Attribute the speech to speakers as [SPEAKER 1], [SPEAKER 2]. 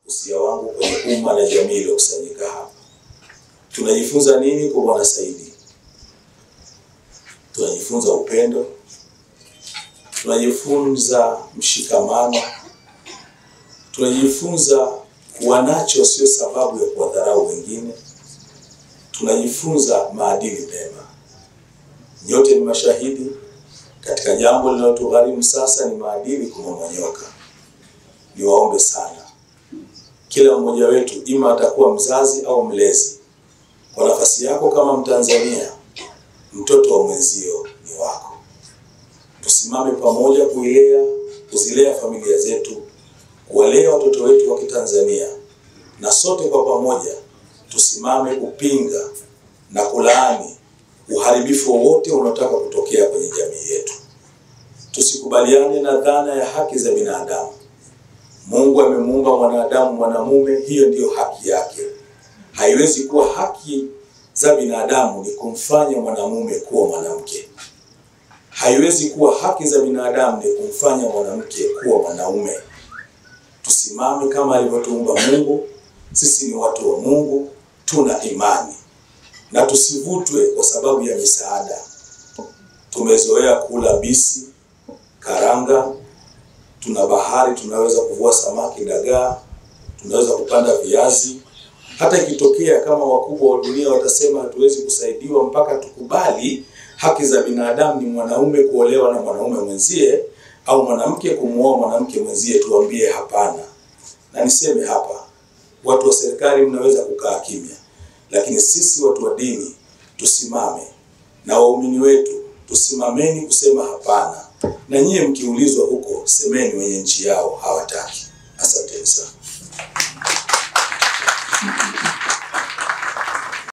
[SPEAKER 1] usia wangu kwenye umma na jamii iliyokusanyika hapa. Tunajifunza nini kwa Bwana Saidi? Tunajifunza upendo, tunajifunza mshikamano, tunajifunza kuwa nacho sio sababu ya kuwadharau wengine, tunajifunza maadili mema. Nyote ni mashahidi katika jambo linalotugharimu sasa ni maadili kumomonyoka. Niwaombe sana, kila mmoja wetu, ima atakuwa mzazi au mlezi, kwa nafasi yako kama Mtanzania, mtoto wa mwenzio ni wako. Tusimame pamoja kuzilea familia zetu, kuwalea watoto wetu wa Kitanzania, na sote kwa pamoja tusimame kupinga na kulaani uharibifu wowote unaotaka kutokea kwenye jamii yetu. Tusikubaliane na dhana ya haki za binadamu. Mungu amemuumba mwanadamu mwanamume, hiyo ndiyo haki yake. Haiwezi kuwa haki za binadamu ni kumfanya mwanamume kuwa mwanamke. Haiwezi kuwa haki za binadamu ni kumfanya mwanamke kuwa mwanaume. Tusimame kama alivyotuumba Mungu. Sisi ni watu wa Mungu, tuna imani. Na tusivutwe kwa sababu ya misaada. Tumezoea kula bisi, karanga, tuna bahari, tunaweza kuvua samaki, dagaa, tunaweza kupanda viazi. Hata ikitokea kama wakubwa wa dunia watasema hatuwezi kusaidiwa mpaka tukubali haki za binadamu ni mwanaume kuolewa na mwanaume mwenzie au mwanamke kumuoa mwanamke mwenzie, tuambie hapana. Na niseme hapa, watu wa serikali mnaweza kukaa kimya, lakini sisi watu wa dini tusimame, na waumini wetu tusimameni kusema hapana. Na nyie mkiulizwa huko, semeni wenye nchi yao hawataki. Asante sana.